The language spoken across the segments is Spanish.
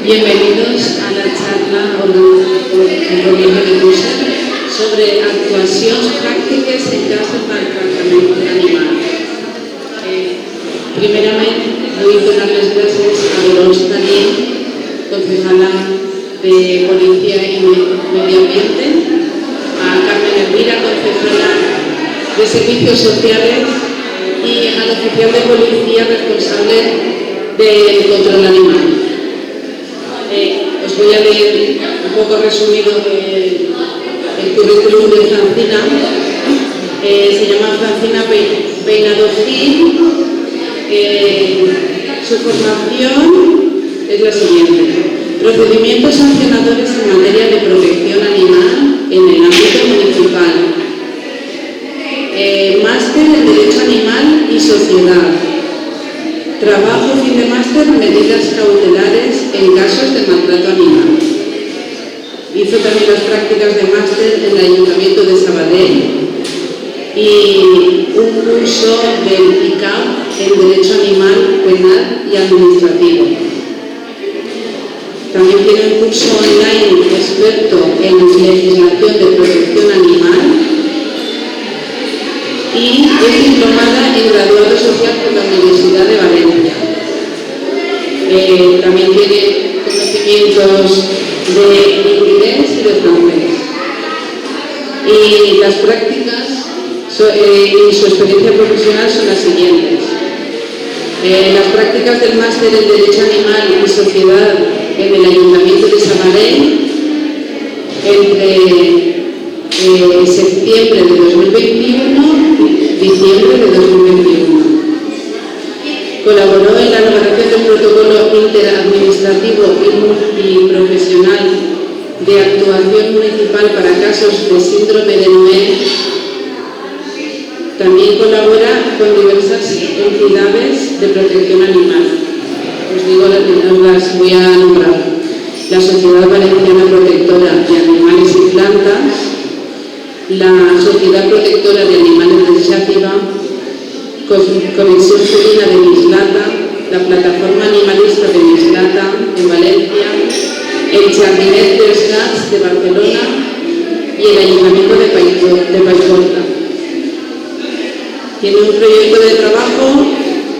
Bienvenidos a la charla organizada por el Gobierno de Bruselas sobre actuacions pràctiques en cas de maltractament animal. Primerament, vull donar les gràcies a Dolors Daniel, concejala de Policía y Medio Ambiente, a Carmen Elvira, concejala de Servicios Sociales, y al oficial de policía responsable del control animal. Os voy a leer un poco resumido el currículum de Francina. Se llama Francina Peinado Gil. Su formación es la siguiente: procedimientos sancionadores en materia de protección animal en el ámbito municipal, máster en Derecho Animal y Sociedad, trabajo fin de máster en medidas cautelares en casos de maltrato animal. Hizo también las prácticas de máster en el Ayuntamiento de Sabadell y un curso del ICAP en Derecho Animal, Penal y Administrativo. También tiene un curso online experto en legislación de protección animal y es diplomada en graduado social por la Universidad de Valencia. También tiene conocimientos de inglés y de francés. Y las prácticas y su experiencia profesional son las siguientes. Las prácticas del máster en Derecho Animal y Sociedad en el Ayuntamiento de Sabadell entre septiembre de 2021 y diciembre de 2021. Colaboró en la elaboración del protocolo interadministrativo y multiprofesional de actuación municipal para casos de síndrome de Noé. También colabora con diversas entidades de protección animal. Os digo, las voy a nombrar: la Sociedad Valenciana Protectora de Animales y Plantas, la Sociedad Protectora de Animales de Xàtiva, Conexión Felina de Mislata, la Plataforma Animalista de Mislata en Valencia, el Jardinet dels Gats de Barcelona y el Ayuntamiento de Paiporta. Tiene un proyecto de trabajo.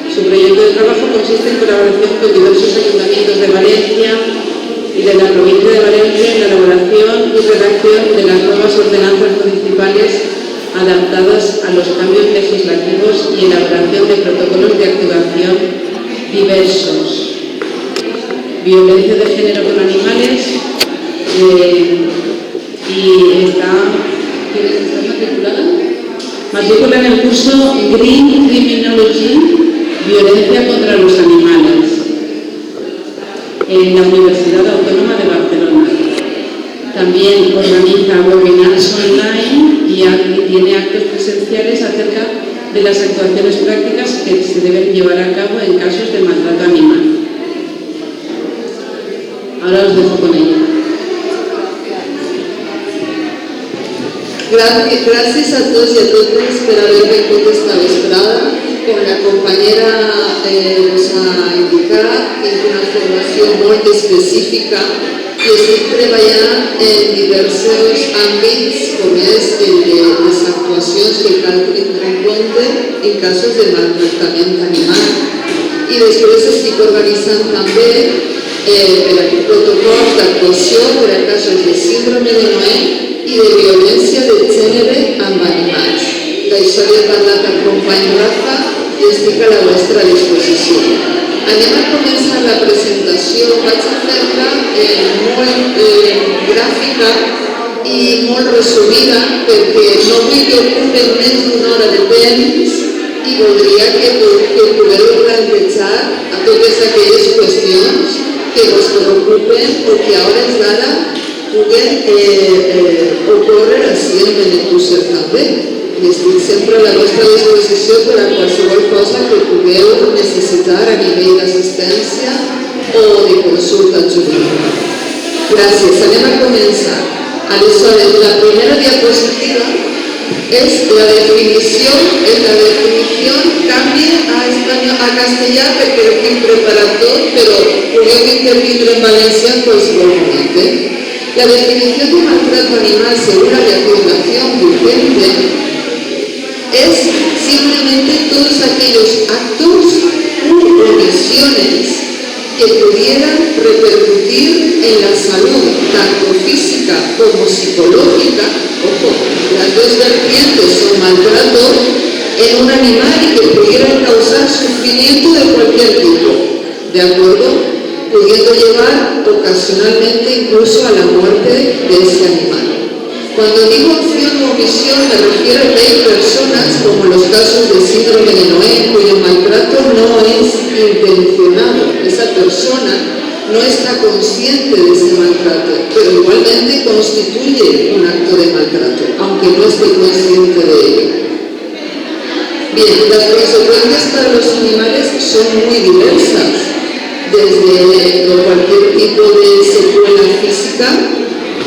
Su proyecto de trabajo consiste en colaboración con diversos ayuntamientos de Valencia y de la provincia de Valencia en la elaboración y redacción de las nuevas ordenanzas municipales adaptadas a los cambios legislativos y elaboración de protocolos de actuación diversos. Violencia de género con animales y está matriculada. Matrícula en el curso Green Criminology, Violencia contra los Animales, en la Universidad Autónoma de Barcelona. También organiza webinars online y tiene actos presenciales acerca de las actuaciones prácticas que se deben llevar a cabo en casos de maltrato animal. Ahora os dejo con ella. Gracias a todos y a todas por haber venido esta vesprada. Com la compañera nos ha indicado, tiene una formación muy específica y estic treballant en diversos àmbits, com és el de les actuacions que cal tenir en compte en casos de maltractament animal. I després estic organitzant també protocols d'actuació per a casos de síndrome de Noé i de violència de gènere amb animals. D'això li he parlat al company Rafa i estic a la vostra disposició. Anem a començar la presentació. Vaig a fer-la molt gràfica i molt resumida perquè no vull que ocupen més d'una hora de temps i voldria que pugueu plantejar a totes aquelles qüestions que vos preocupen o que a hores d'ara puguen ocórrer així en Benetússer també. Estic sempre a la vostra disposició per a qualsevol cosa que pugueu necessitar a nivell d'assistència o de consulta jurídica. Gràcies. Anem a començar. Aleshores, la primera diapositiva és la definició cambia a castellà perché ero qui preparato, però voglio intervenire en valenciano igualmente. La definición de maltrato animal según la legislación vigente es simplemente todos aquellos actos u omisiones que pudieran repercutir en la salud, tanto física como psicológica, ojo, las dos vertientes son maltrato, en un animal y que pudieran causar sufrimiento de cualquier tipo, ¿de acuerdo? Pudiendo llevar ocasionalmente incluso a la muerte de ese animal. Cuando digo acción o omisión me refiero a que hay personas, como los casos del síndrome de Noé, cuyo maltrato no es intencionado. Esa persona no está consciente de ese maltrato, pero igualmente constituye un acto de maltrato, aunque no esté consciente de ello. Bien, las consecuencias para los animales son muy diversas, desde cualquier tipo de secuela física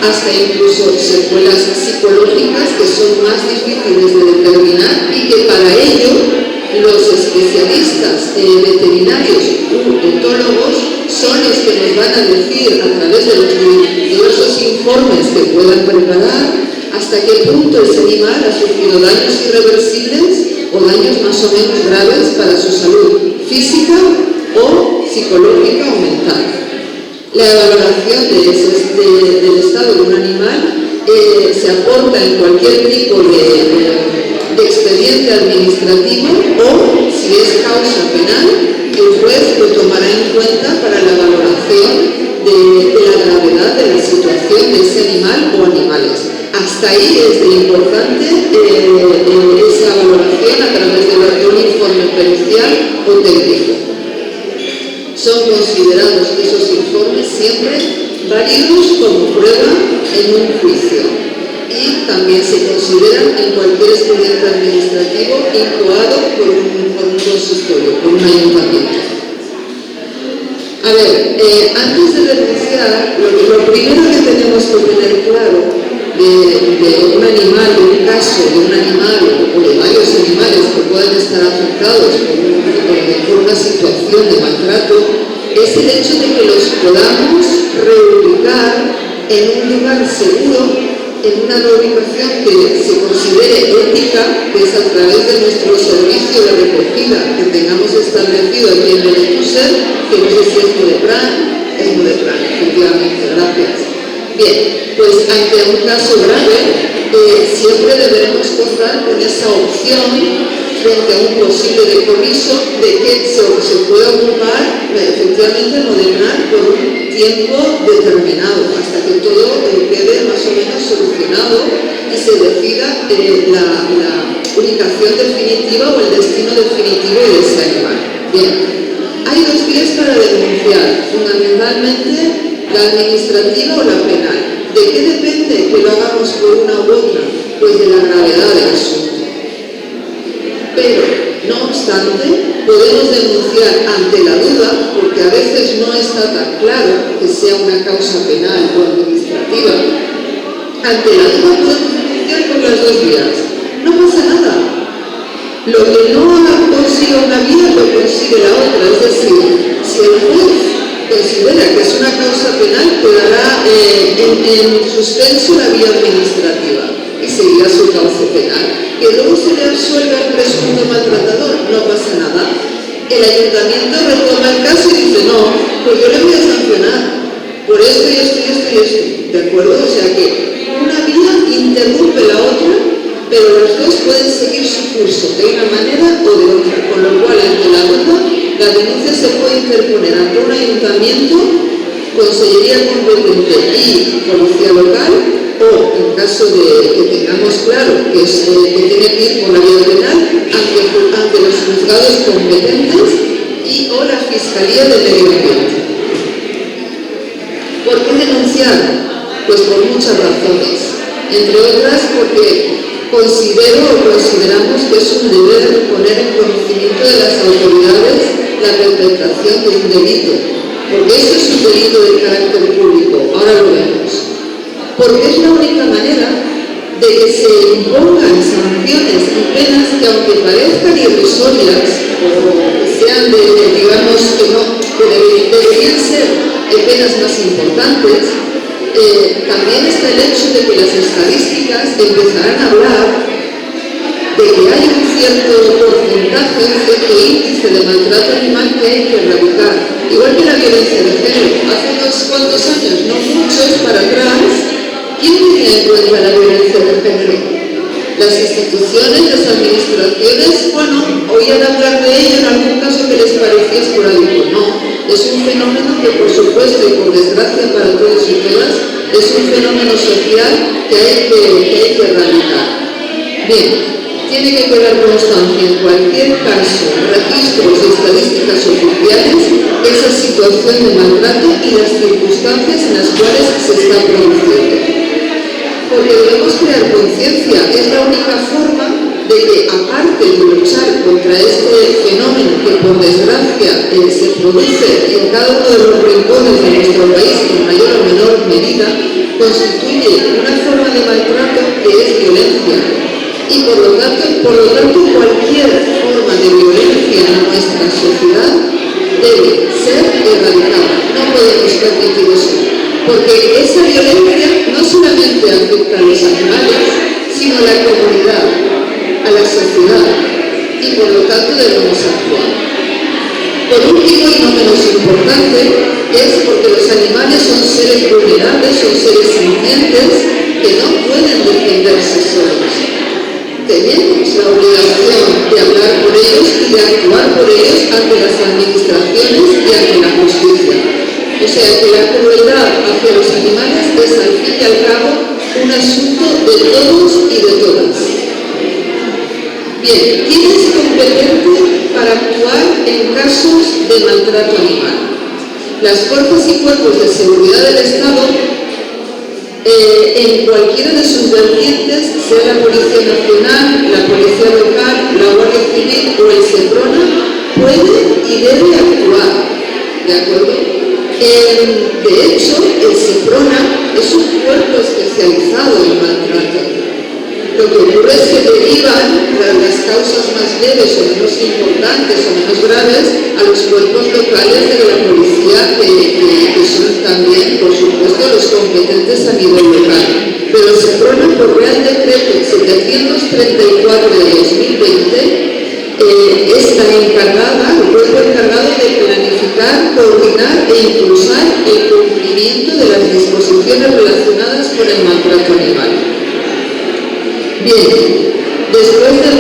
hasta incluso secuelas psicológicas que son más difíciles de determinar y que para ello los especialistas veterinarios u etólogos son los que nos van a decir a través de los diversos informes que puedan preparar hasta qué punto ese animal ha sufrido daños irreversibles o daños más o menos graves para su salud física o psicológica o mental. La valoración del estado de un animal se aporta en cualquier tipo de expediente administrativo o, si es causa penal, el juez lo tomará en cuenta para la valoración de la gravedad de la situación de ese animal o animales. Hasta ahí es importante esa valoración a través de un informe pericial o técnico. Son considerados esos informes siempre válidos como prueba en un juicio y también se consideran en cualquier expediente administrativo incoado por un consistorio, por un ayuntamiento. A ver, antes de denunciar, lo primero que tenemos que tener claro de un animal, de un caso de un animal o de varios animales que puedan estar afectados por una situación de maltrato es el hecho de que los podamos reubicar en un lugar seguro, en una reubicación que se considere ética, que es a través de nuestro servicio de recogida que tengamos establecido aquí en Benetúser, que no sé si es Modeplan, efectivamente, gracias. Bien, pues ante un caso grave, siempre deberemos contar con esa opción frente a un posible decomiso de que se pueda ocupar efectivamente Modeplan por un tiempo determinado, hasta que todo quede más o menos solucionado y se decida la ubicación definitiva o el destino definitivo de ese animal. Bien, hay dos vías para denunciar, fundamentalmente la administrativa o la penal. ¿De qué depende que lo hagamos por una u otra? Pues de la gravedad del asunto. Pero, no obstante, podemos denunciar ante la duda, porque a veces no está tan claro que sea una causa penal o administrativa. Ante la duda podemos denunciar por las dos vías. No pasa nada. Lo que no consigue una vía, lo consigue la otra. Es decir, si el juez considera que es una causa penal, quedará en suspenso la vía administrativa y seguirá su cauce penal. Que luego se le absuelve al presunto maltratador, no pasa nada. El ayuntamiento retoma el caso y dice, no, pues yo le voy a sancionar por esto y esto y esto y esto, ¿de acuerdo? O sea que una vía interrumpe la otra, pero las dos pueden seguir su curso de una manera o de otra, con lo cual ante la duda la denuncia se puede interponer ante un ayuntamiento, consellería competente y policía local, o en caso de que tengamos claro que tiene que ir por la vía penal, ante los juzgados competentes y o la Fiscalía de Medio Ambiente. ¿Por qué denunciar? Pues por muchas razones, entre otras porque consideramos que es un deber poner en conocimiento de las autoridades la perpetración de un delito, porque eso es un delito de carácter público, ahora lo vemos. Porque es la única manera de que se impongan sanciones y penas que, aunque parezcan irrisorias o que sean digamos, que deberían ser penas más importantes, también está el hecho de que las estadísticas empezarán a hablar de que hay un cierto porcentaje, un cierto índice de maltrato animal que hay que erradicar. Igual que la violencia de género. Hace unos cuantos años, no muchos, para atrás, ¿quién tenía en cuenta la violencia de género? Las instituciones, las administraciones, bueno, oían hablar de ello en algún caso que les parecía esporádico. No, es un fenómeno que, por supuesto, y por desgracia para todos y todas, es un fenómeno social que hay que erradicar. Bien, tiene que quedar constancia en cualquier caso, registros y estadísticas oficiales, esa situación de maltrato y las circunstancias en las cuales se está produciendo. Porque debemos crear conciencia, es la única forma de que, aparte de luchar contra este fenómeno que por desgracia se produce en cada uno de los rincones de nuestro país en mayor o menor medida, constituye una forma de maltrato que es violencia. Y por lo tanto cualquier forma de violencia en nuestra sociedad debe ser erradicada. No podemos permitir eso. Porque esa violencia no solamente afecta a los animales, sino a la comunidad, a la sociedad, y por lo tanto debemos actuar. Por último, y no menos importante, es porque los animales son seres vulnerables, son seres sintientes que no pueden defenderse solos. Tenemos la obligación de hablar por ellos y de actuar por ellos ante las administraciones y ante la justicia. O sea que la crueldad hacia los animales es al fin y al cabo un asunto de todos y de todas. Bien, ¿quién es competente para actuar en casos de maltrato animal? Las fuerzas y cuerpos de seguridad del Estado, en cualquiera de sus vertientes, sea la Policía Nacional, la Policía Local, la Guardia Civil o el SEPRONA, puede y debe actuar, ¿de acuerdo? De hecho, el SEPRONA es un cuerpo especializado en maltrato. Lo que ocurre es que derivan las causas más leves o menos importantes o menos graves a los cuerpos locales de la policía que son también, por supuesto, los competentes a nivel local. Pero el SEPRONA, por Real Decreto 734 de 2020, está encargada, el cuerpo encargado de planificar, coordinar e impulsar el cumplimiento de las disposiciones relacionadas con el maltrato animal. Bien, después de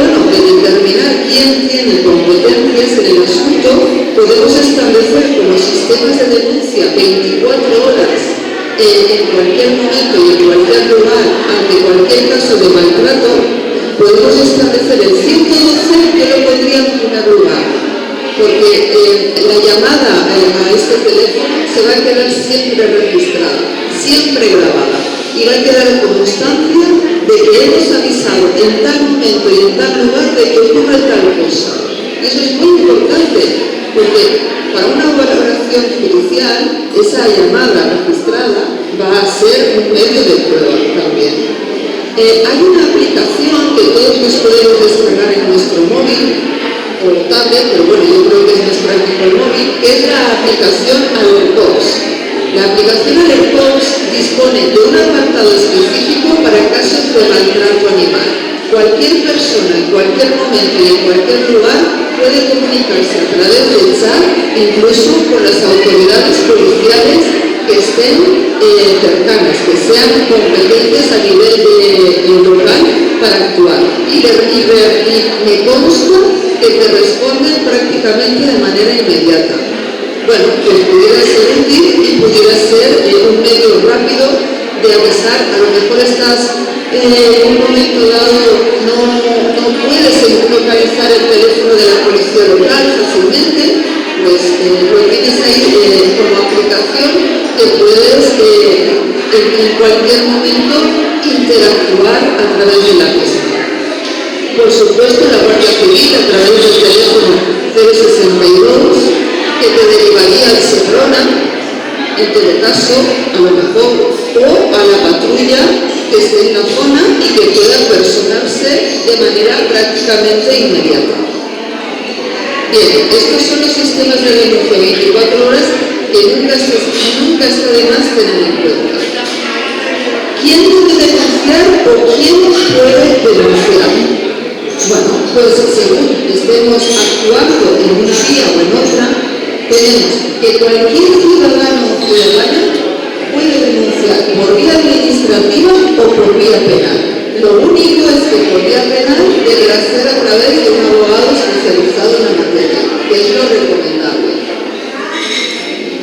determinar quién tiene competencias en el asunto, podemos establecer como sistemas de denuncia 24 horas en cualquier momento y en cualquier lugar ante cualquier caso de maltrato. Podemos establecer el 112, que lo pondría en primer lugar, porque la llamada a este teléfono se va a quedar siempre registrada, siempre grabada, y va a quedar constancia de que hemos avisado en tal momento y en tal lugar de que ocurre tal cosa. Y eso es muy importante, porque para una valoración judicial, esa llamada registrada va a ser un medio de prueba también. Hay una aplicación que todos nos podemos descargar en nuestro móvil o tablet, pero bueno, yo creo que es más práctico el móvil, que es la aplicación AlertCops. La aplicación AlertCops dispone de un apartado específico para casos de maltrato animal. Cualquier persona, en cualquier momento y en cualquier lugar puede comunicarse a través del chat, incluso con las autoridades policiales que estén cercanas, que sean competentes a nivel local para actuar. Y me consta que te responden prácticamente de manera inmediata. Bueno, que pudiera ser útil y pudiera ser un medio rápido de avisar. A lo mejor estás en un momento dado, no puedes localizar el teléfono de la policía local fácilmente, pues lo tienes ahí como aplicación que puedes en cualquier momento interactuar a través de la misma. Por supuesto, la Guardia Civil a través del teléfono 062, que te derivaría al SEPRONA, en todo caso, a lo mejor, o a la patrulla que esté en la zona y que pueda personarse de manera prácticamente inmediata. Bien, estos son sistemas de denuncia 24 horas que nunca está de más tener en cuenta. ¿Quién puede denunciar o quién puede denunciar? Bueno, pues según estemos actuando en una vía o en otra, tenemos que cualquier ciudadano o ciudadana puede denunciar por vía administrativa o por vía penal. Lo único es que por vía penal deberá ser a través de un abogado especializado en la materia, que es lo recomendable.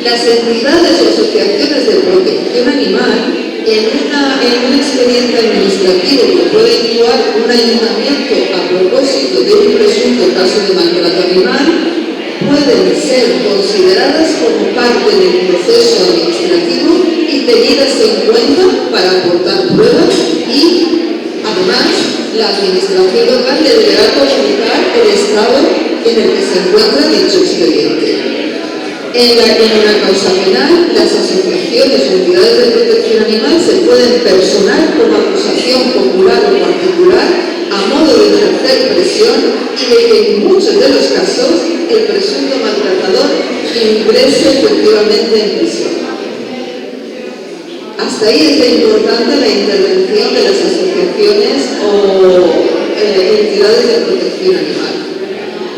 Las entidades o asociaciones de protección animal, en un expediente administrativo que puede actuar un ayuntamiento a propósito de un presunto caso de maltrato animal, pueden ser consideradas como parte del proceso administrativo y tenidas en cuenta para aportar pruebas y, además, la administración local deberá comunicar el estado en el que se encuentra dicho expediente. En una causa penal, las asociaciones o entidades de protección animal se pueden personar como acusación popular o particular a modo de ejercer presión y de que en muchos de los casos el presunto maltratador ingrese efectivamente en prisión. Hasta ahí es importante la intervención de las asociaciones o entidades de protección animal.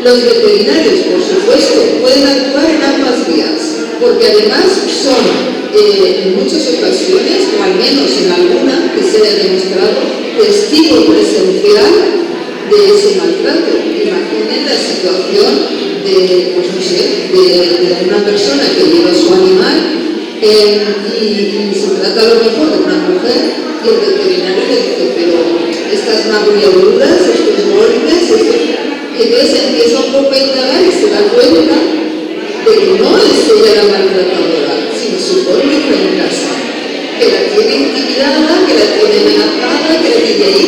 Los veterinarios, por supuesto, pueden actuar en ambas vías, porque además son, en muchas ocasiones, o al menos en alguna que se haya demostrado, testigo presencial de ese maltrato. Imaginen la situación de una persona que lleva su animal y se trata a lo mejor de una mujer y el veterinario le dice, pero estas magulladuras, estos golpes, entonces empieza un poco a indagar y se da cuenta de que no es ella la maltratadora, sino su cónyuge en casa, que la tiene intimidada, que la tiene amenazada, que la tiene ahí.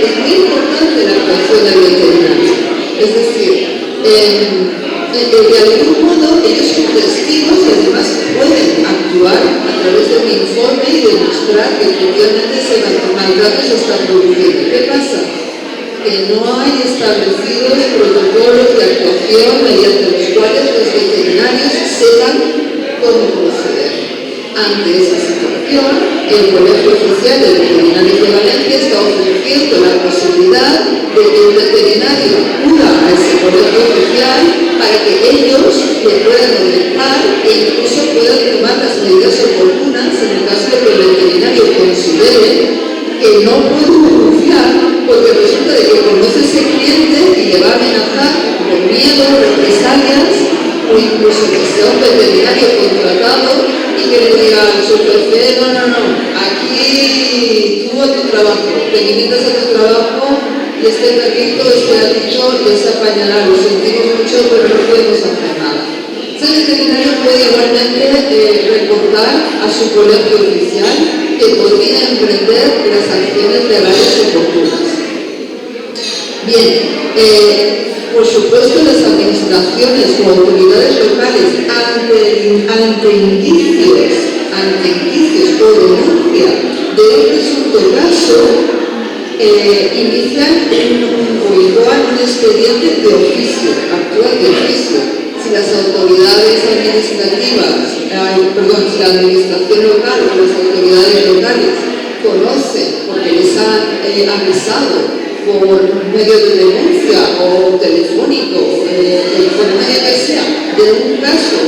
Es muy importante la actuación del veterinario. Es decir, de algún modo ellos son testigos y además pueden actuar a través de un informe y demostrar que efectivamente ese maltrato se está produciendo. ¿Qué pasa? Que no hay establecidos protocolos de actuación mediante los cuales los veterinarios sepan cómo proceder. Ante esa situación, el Colegio Oficial de Veterinarios de Valencia está ofreciendo la posibilidad de que un veterinario acuda a ese Colegio Oficial para que ellos le puedan orientar e incluso puedan tomar las medidas oportunas en el caso de que el veterinario considere que no puede denunciar porque resulta de que conoce a ese cliente y le va a amenazar con miedo, represalias o incluso que sea un veterinario contratado y que le diga a su jefe, no, aquí tú a tu trabajo, te limitas a tu trabajo y este perrito, este gatito ya se apañará, lo sentimos mucho pero no podemos hacer nada. Ese veterinario puede igualmente reportar a su colegio oficial que podría emprender las acciones legales oportunas. Bien, por supuesto las administraciones o autoridades locales ante indicios o denuncia de un presunto caso inician o igual un expediente de oficio, actúan de oficio. Si las autoridades administrativas, si la administración local o las autoridades locales conocen porque les han avisado por medio de denuncia o telefónico, por medio que sea, de un caso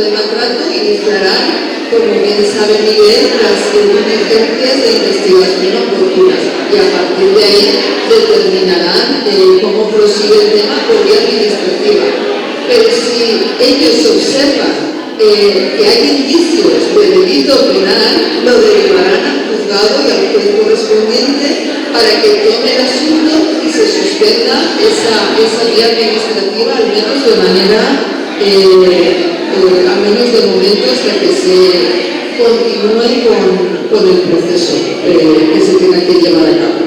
de maltrato, iniciarán, como bien sabe Miguel, las diligencias de investigación oportunas y a partir de ahí determinarán cómo prosigue el tema por vía administrativa. Pero si ellos observan que hay indicios de delito penal, lo derivarán al juzgado y al juez correspondiente para que tome el asunto y se suspenda esa vía administrativa, al menos de manera, al menos de momento, hasta que se continúe con el proceso que se tenga que llevar a cabo.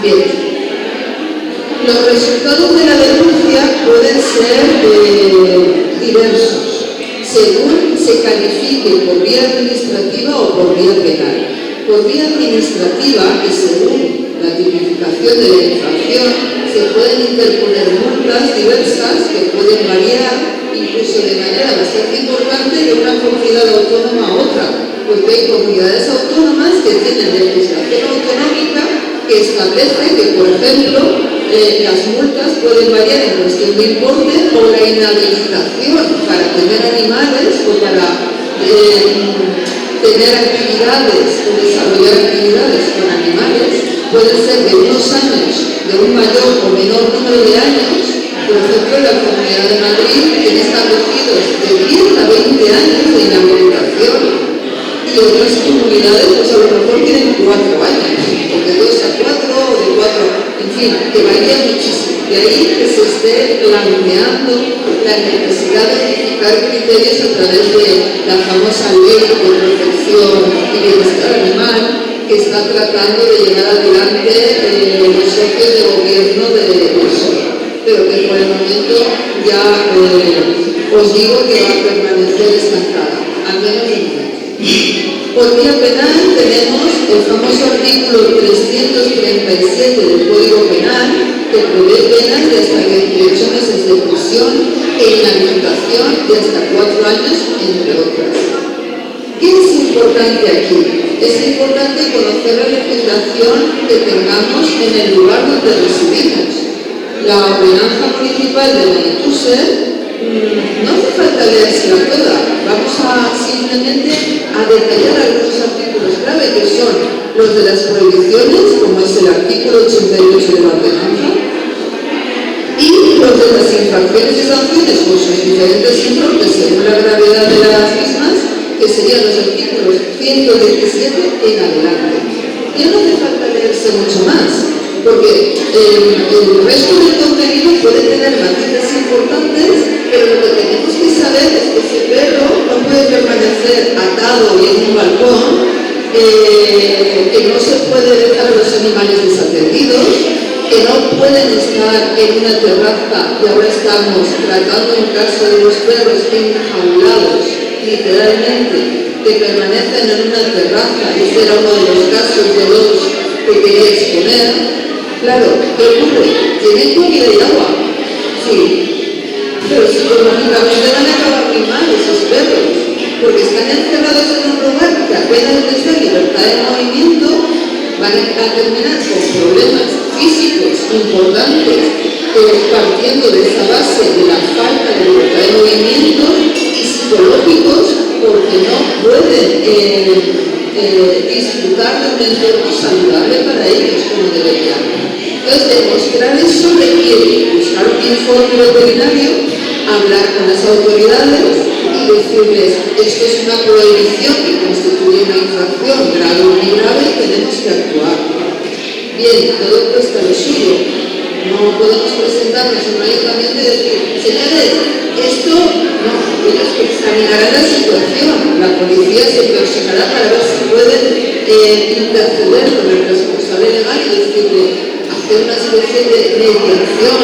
Bien. Los resultados de la denuncia pueden ser diversos, según se califique por vía administrativa o por vía penal. Por vía administrativa, y según la tipificación de la infracción, se pueden interponer multas diversas que pueden variar incluso de manera bastante importante de una comunidad autónoma a otra, porque hay comunidades autónomas que tienen legislación autonómica que establece que, por ejemplo, las multas pueden variar en cuestión de importe o la inhabilitación para tener animales o para tener actividades o desarrollar actividades con animales pueden ser de unos años, de un mayor o menor número de años. Por ejemplo, la Comunidad de Madrid tiene establecidos de 10 a 20 años de inhabilitación y otras comunidades pues a lo mejor tienen 4 años, o de 2 a 4 o de 4, en fin, que varía muchísimo. De ahí que se esté planteando la necesidad de unificar criterios a través de la famosa ley de protección y bienestar animal que está tratando de llevar adelante los socios de gobierno del PSOE, pero que por el momento ya os digo que va a permanecer estancada, al menos de momento. Por vía penal tenemos el famoso artículo 337 del Código Penal que prevé penas de hasta 28 meses de prisión e inhabilitación de hasta 4 años, entre otras. ¿Qué es importante aquí? Es importante conocer la legislación que tengamos en el lugar donde residimos. La ordenanza municipal de Benetúser no hace falta leérsela toda, vamos simplemente a detallar algunos artículos clave que son los de las prohibiciones, como es el artículo 88 de la ordenanza, y los de las infracciones y sanciones con sus diferentes importes según la gravedad de las mismas, que serían los artículos 117 en adelante. Ya no hace falta leerse mucho más, porque el resto del contenido puede tener matices importantes, pero lo que tenemos que saber es que ese perro no puede permanecer atado y en un balcón, que no se puede dejar a los animales desatendidos, que no pueden estar en una terraza, y ahora estamos tratando un caso de los perros enjaulados, literalmente, que permanecen en una terraza, y ese era uno de los casos de los que quería exponer. Claro, ¿qué ocurre? ¿Tienen comida y agua? Sí, pero psicológicamente van a acabar muy mal esos perros, porque están encerrados en un lugar que apenas les da libertad de movimiento, van a terminar con problemas físicos importantes, partiendo de esa base de la falta de libertad de movimiento, y psicológicos, porque no pueden disfrutar de un entorno saludable para ellos como deberían. Entonces, demostrar eso requiere buscar un informe veterinario, hablar con las autoridades y decirles, esto es una prohibición que constituye una infracción grave o muy grave y tenemos que actuar. Bien, todo cuesta lo suyo. No podemos presentarnos en un ayuntamiento y decir, señores, esto no, ellos examinarán la situación, la policía se personará para ver si pueden interceder con el responsable legal y decirle, hacer una especie de mediación,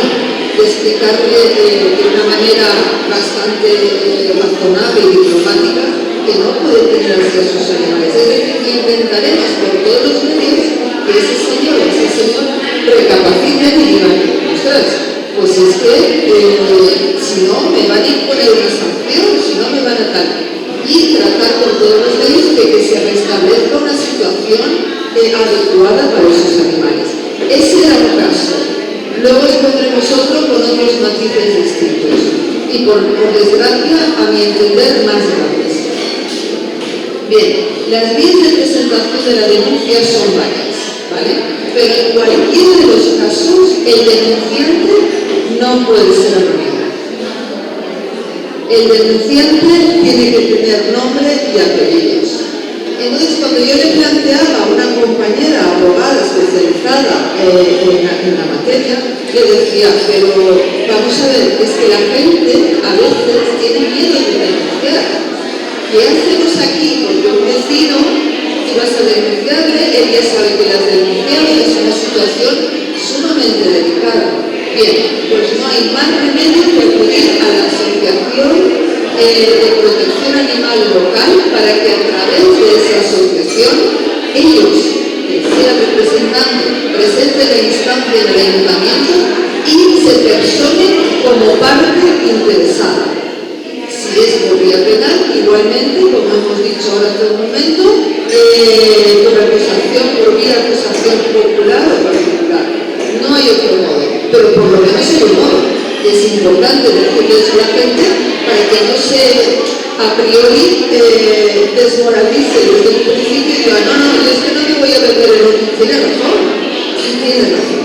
de explicarle de una manera bastante razonable y diplomática que no puede tener hacia sus animales. Es decir, que intentaremos por todos los medios que ese señor o esa señora recapaciten y digan, ostras, pues es que si no me van a imponer una sanción, si no me van a tal. Y tratar por todos los medios de que se restablezca una situación adecuada para esos animales. Ese era un caso. Luego expondremos otro con otros matices distintos y por desgracia, a mi entender, más grandes. Bien, las vías de presentación de la denuncia son varias, ¿vale? Pero en cualquiera de los casos, el denunciante no puede ser anónimo. El denunciante tiene que tener nombre y apellidos. Entonces, cuando yo le planteaba a una compañera abogada especializada en la materia, le decía, pero vamos a ver, es que la gente a veces tiene miedo de denunciar. ¿Qué hacemos aquí? Porque un vecino, tú vas a denunciarle, él ya sabe que la has denunciado, es una situación sumamente delicada. Bien, pues no hay más remedio que acudir a la Asociación de Protección Animal Local para que a través de esa asociación ellos, que sea representante, presenten la instancia del ayuntamiento y se personen interesada. Si es por vía penal, igualmente, como hemos dicho ahora hace un momento, por vía acusación popular o particular. No hay otro modo, pero por lo menos hay un modo. Es importante decirle eso a la gente para que no se a priori desmoralice desde un principio y diga, no, yo es que no me voy a meter en un... Tiene razón.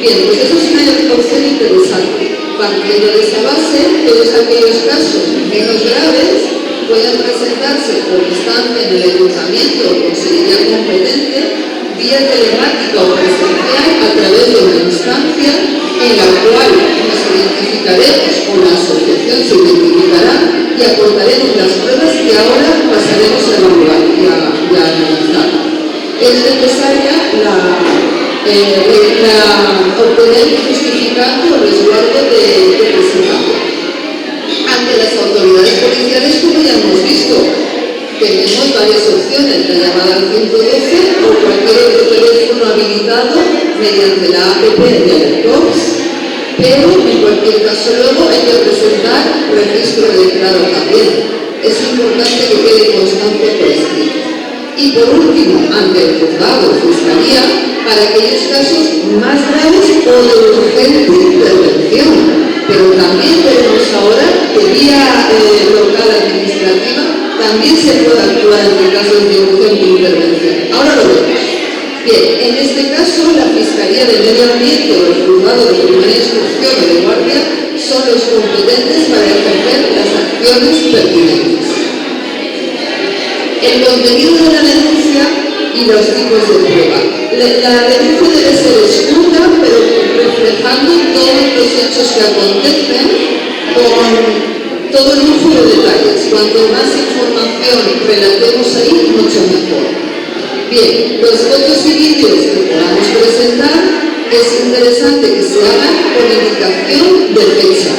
Bien, pues eso es una opción interesante. Partiendo de esa base, todos aquellos casos menos graves pueden presentarse por instancia en el ayuntamiento o consejería competente vía telemática o presencial a través de una instancia en la cual nos identificaremos o la asociación se identificará y aportaremos las pruebas que ahora pasaremos a evaluar y a analizar. Es necesaria obtener un justificante o resguardo de presentado. Ante las autoridades policiales, como ya hemos visto, tenemos varias opciones, la llamada al 112 o cualquier otro teléfono habilitado mediante la APP de Alercops, pero en cualquier caso luego hay que presentar registro de declaro también. Es importante que quede constancia por escrito. Y por último, ante el juzgado o fiscalía, para aquellos casos más graves o de urgente intervención. Pero también veremos ahora que vía local administrativa también se puede actuar en casos de urgente intervención. Ahora lo vemos. Bien, en este caso la Fiscalía de Medio Ambiente o el Juzgado de Primera Instrucción o de Guardia son los competentes para ejercer las acciones pertinentes. El contenido de la denuncia y los tipos de prueba. La denuncia debe ser escuta, pero reflejando todos los hechos que acontecen con todo el lujo de detalles. Cuanto más información relatemos ahí, mucho mejor. Bien, los fotos y vídeos que podamos presentar es interesante que se hagan con indicación de fecha.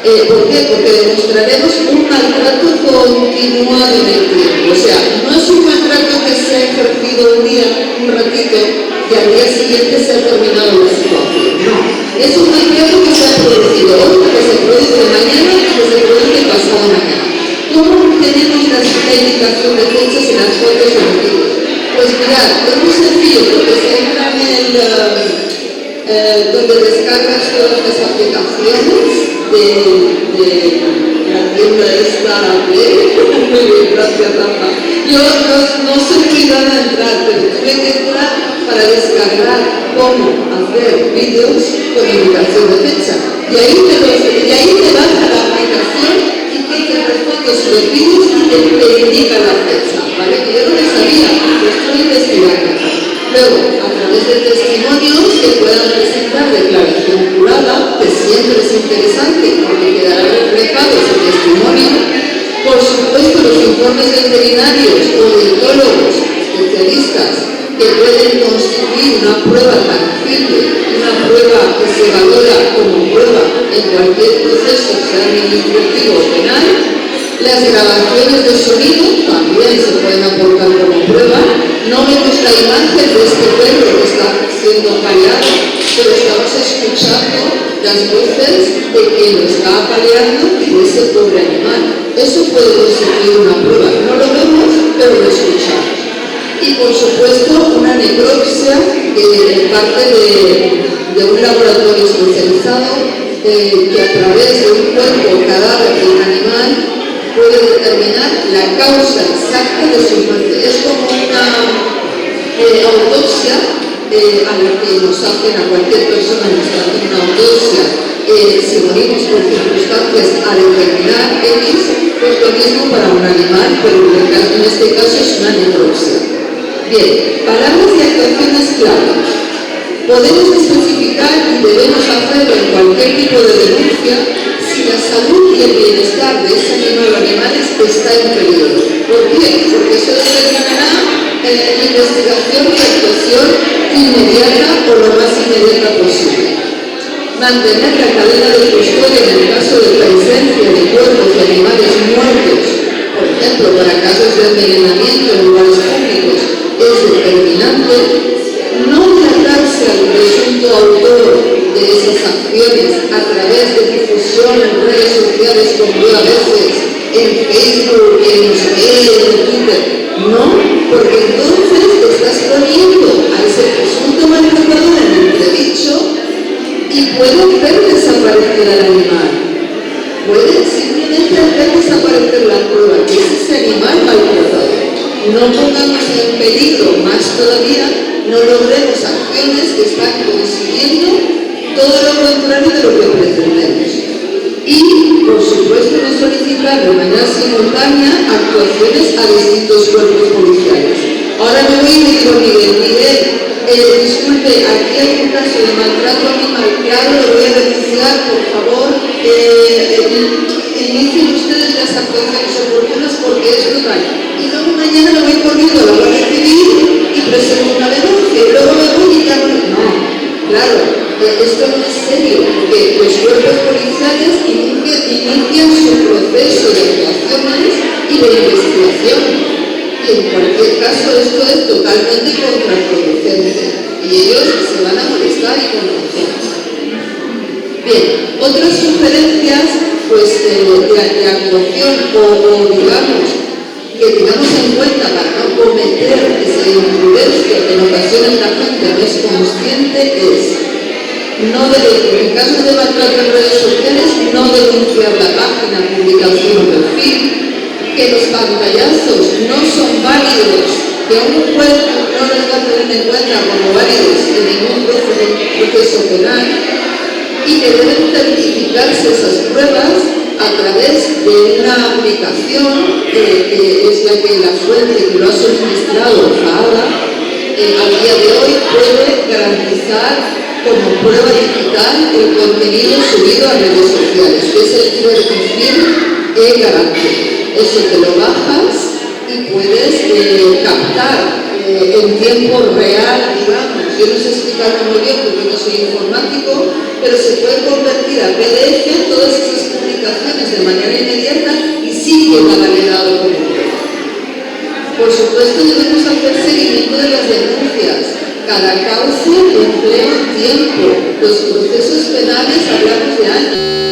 ¿Por qué? Porque demostraremos un maltrato continuado en el tiempo. O sea, no es un maltrato que se ha ejercido un día, un ratito, y al día siguiente se ha terminado la situación. No. Es un maltrato que se ha producido hoy, que se produce mañana y que se produce pasado mañana. ¿Cómo tenemos la indicación de fechas en las fotos y los vídeos? Pues mirad, es muy sencillo porque se entra en donde descargas todas las aplicaciones de la tienda esta muy bien, gracias Rafa. Yo no soy muy dada a entrar, pero tuve que entrar para descargar cómo hacer vídeos con indicación de fecha. Y ahí te baja la aplicación y te dice las fotos y los vídeos y te indica la fecha, ¿vale? Que yo no lo sabía, lo estoy investigando. Luego, a través de testimonios que puedan presentar declaración jurada, que siempre es interesante porque quedará reflejado ese testimonio. Por supuesto, los informes veterinarios o de etólogos especialistas que pueden constituir una prueba tangible, una prueba que se valora como prueba en cualquier proceso, sea administrativo o penal. Las grabaciones de sonido también se pueden aportar como prueba. No vemos la imagen de este perro que está siendo apaleado, pero estamos escuchando las voces de quien lo está apaleando y de ese pobre animal. Eso puede constituir una prueba. No lo vemos, pero lo escuchamos. Y por supuesto una necropsia que parte de un laboratorio especializado que a través de un cuerpo o cadáver de un animal puede determinar la causa exacta de su muerte. Es como una autopsia a la que nos hacen a cualquier persona, nos hacen una autopsia si morimos por circunstancias a determinar X, pues lo mismo para un animal, pero en este caso es una necropsia. Bien, palabras y actuaciones claves. Podemos especificar y debemos hacerlo en cualquier tipo de denuncia si la salud y el bienestar de ese animal o animales está en peligro. ¿Por qué? Porque eso determinará la investigación y actuación inmediata o lo más inmediata posible. Mantener la cadena de custodia en el caso de presencia de cuerpos de animales muertos, por ejemplo, para casos de envenenamiento en lugares públicos, es determinante. No tratarse al presunto autor de esas acciones a través de difusión difusión en redes sociales como yo a veces, en Facebook, en Instagram, en Twitter. No, porque entonces te estás poniendo a ese presunto maltratador en entredicho y puede hacer desaparecer al animal. Puede simplemente hacer desaparecer la prueba que es ese animal maltratado. No pongamos en peligro más todavía, no logremos acciones que están consiguiendo todo lo contrario de lo que pretendemos. Y, por supuesto, no solicitar de manera simultánea actuaciones a distintos cuerpos policiales. Ahora me voy y le digo, Miguel, disculpe, aquí hay un caso de maltrato animal, claro, lo voy a denunciar, por favor, inicien ustedes las actuaciones oportunas porque es total. Y luego mañana me voy corriendo a la Guardia Civil y presento una denuncia, y luego me voy y llamo. No, claro, esto no es serio, porque los cuerpos policiales inician su proceso de actuaciones y de investigación. Y en cualquier caso esto es totalmente contraproducente y ellos se van a molestar y con razón. Bien, otras sugerencias pues, de actuación o digamos que tengamos en cuenta para no cometer esa imprudencia que en ocasiones la gente no es consciente es en caso de maltrato en redes sociales no denunciar la página, publicación o perfil, que los pantallazos no son válidos, que un juez no los va a tener en cuenta como válidos en ningún proceso penal y que deben certificarse esas pruebas a través de una aplicación que es la que la fuente que lo ha suministrado ahora al día de hoy puede garantizar como prueba digital el contenido subido a redes sociales, que es el Certifil e-Garante. Eso te lo bajas y puedes captar en tiempo real, digamos. Yo no sé explicarlo muy bien porque no soy informático, pero se puede convertir a PDF todas esas publicaciones de manera inmediata y sí queda validado como prueba. Por supuesto debemos hacer seguimiento de las denuncias. Cada causa emplea un tiempo. Los procesos penales hablamos de años.